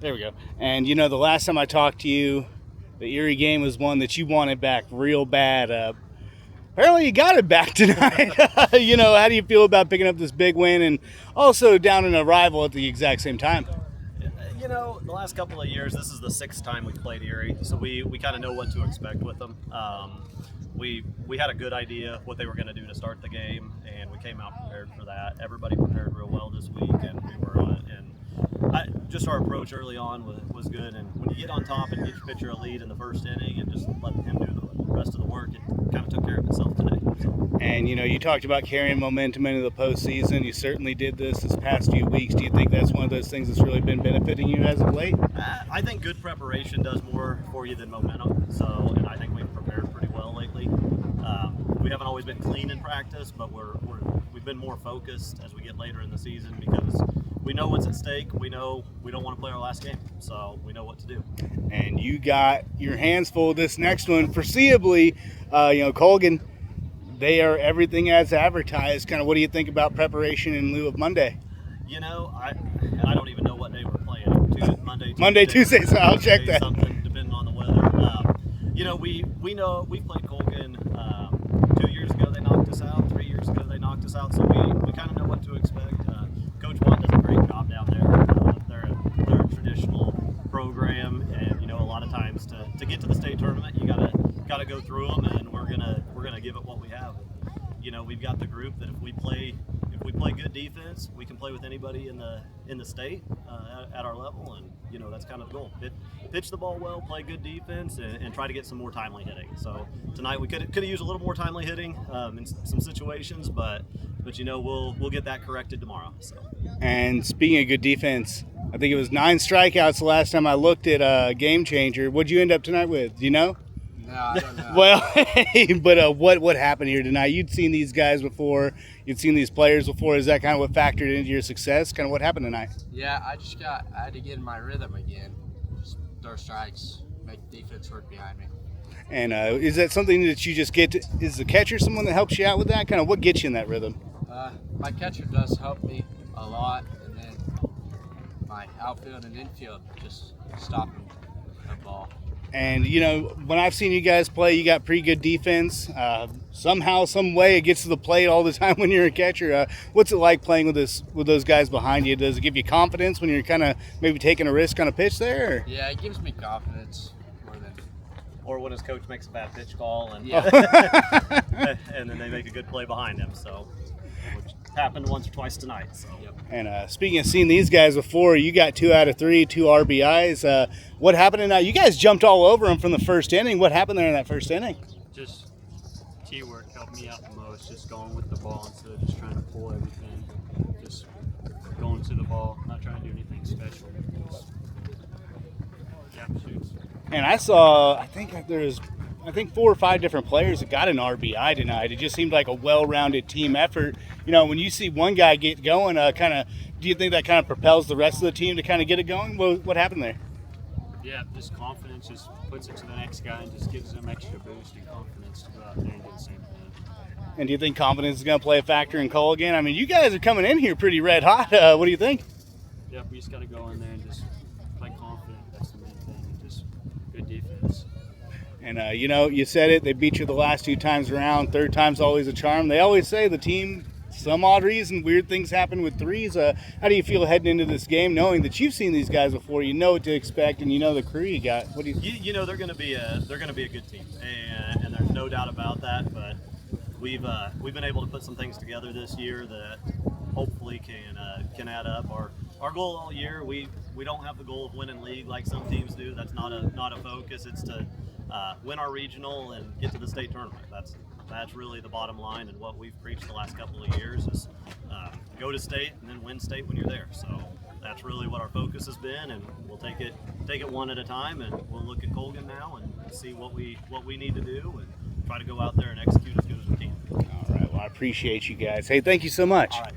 There we go. And the last time I talked to you, the Erie game was one that you wanted back real bad. Apparently you got it back tonight. How do you feel about picking up this big win and also down in a rival at the exact same time? The last couple of years, this is the sixth time we've played Erie, so we kind of know what to expect with them. We had a good idea what they were going to do to start the game, and we came out prepared for that. Everybody prepared real well this week, and we were on it. And just our approach early on was good. And when you get on top and get your pitcher a lead in the first inning and just let him do the rest of the work, it kind of took care of itself today. So. And you talked about carrying momentum into the postseason. You certainly did this past few weeks. Do you think that's one of those things that's really been benefiting you as of late? I think good preparation does more for you than momentum. So, and I think we've prepared pretty well lately. We haven't always been clean in practice, but we've been more focused as we get later in the season because we know what's at stake. We know we don't want to play our last game, so we know what to do. And you got your hands full this next one. Foreseeably, Colgan, they are everything as advertised. Kind of what do you think about preparation in lieu of Monday? I don't even know what day we're playing. Monday, Tuesday, so I'll check that. Something depending on the weather. We know we played Colgan 2 years ago. They knocked us out. 3 years ago they knocked us out. So we kind of know what to expect. Coach Watt does a great job down there. They're a traditional program, and a lot of times to get to the state tournament, you gotta go through them, and we're gonna give it what we have. We've got the group that if we play good defense, we can play with anybody in the state at our level, and that's kind of the goal. Pitch the ball well, play good defense, and try to get some more timely hitting. So tonight we could have used a little more timely hitting in some situations, but we'll get that corrected tomorrow. So. And speaking of good defense, I think it was 9 strikeouts the last time I looked at Game Changer. What'd you end up tonight with? Do you know? No, I don't know. Well, but what happened here tonight? You'd seen these guys before. You'd seen these players before. Is that kind of what factored into your success? Kind of what happened tonight? Yeah, I had to get in my rhythm again. Just throw strikes, make defense work behind me. And is that something that you just get is the catcher someone that helps you out with that? Kind of what gets you in that rhythm? My catcher does help me a lot, and then my outfield and infield just stopping the ball. And, when I've seen you guys play, you got pretty good defense. Somehow, some way, it gets to the plate all the time when you're a catcher. What's it like playing with those guys behind you? Does it give you confidence when you're kind of maybe taking a risk on a pitch there? Or? Yeah, it gives me confidence more than. Or when his coach makes a bad pitch call, and and then they make a good play behind him. So, which happened once or twice tonight. So. Yep. And speaking of seeing these guys before, you got 2 out of 3, 2 RBIs. What happened tonight? You guys jumped all over them from the first inning. What happened there in that first inning? Just teamwork helped me out the most. Just going with the ball instead of just trying to pull everything. Just going to the ball, not trying to do anything special. Just, shoots. And I think 4 or 5 different players that got an RBI tonight. It just seemed like a well-rounded team effort. When you see one guy get going, do you think that kind of propels the rest of the team to kind of get it going? What happened there? Yeah, just confidence just puts it to the next guy and just gives them extra boost and confidence to go out there and do the same thing. And do you think confidence is going to play a factor in Cole again? I mean, you guys are coming in here pretty red hot. What do you think? Yeah, we just got to go in there and just play confident. That's the main thing, and just good defense. And, you said it. They beat you the last 2 times around. Third time's always a charm. They always say the team, some odd reason, weird things happen with threes. How do you feel heading into this game, knowing that you've seen these guys before, you know what to expect, and you know the crew you got? What do you? They're going to be a good team, and there's no doubt about that. But we've been able to put some things together this year that hopefully can add up. Our goal all year, we don't have the goal of winning league like some teams do. That's not a focus. It's to win our regional and get to the state tournament. That's really the bottom line, and what we've preached the last couple of years is go to state and then win state when you're there. So that's really what our focus has been, and we'll take it one at a time, and we'll look at Colgan now and see what we need to do and try to go out there and execute as good as we can. All right. Well, I appreciate you guys. Hey, thank you so much. All right.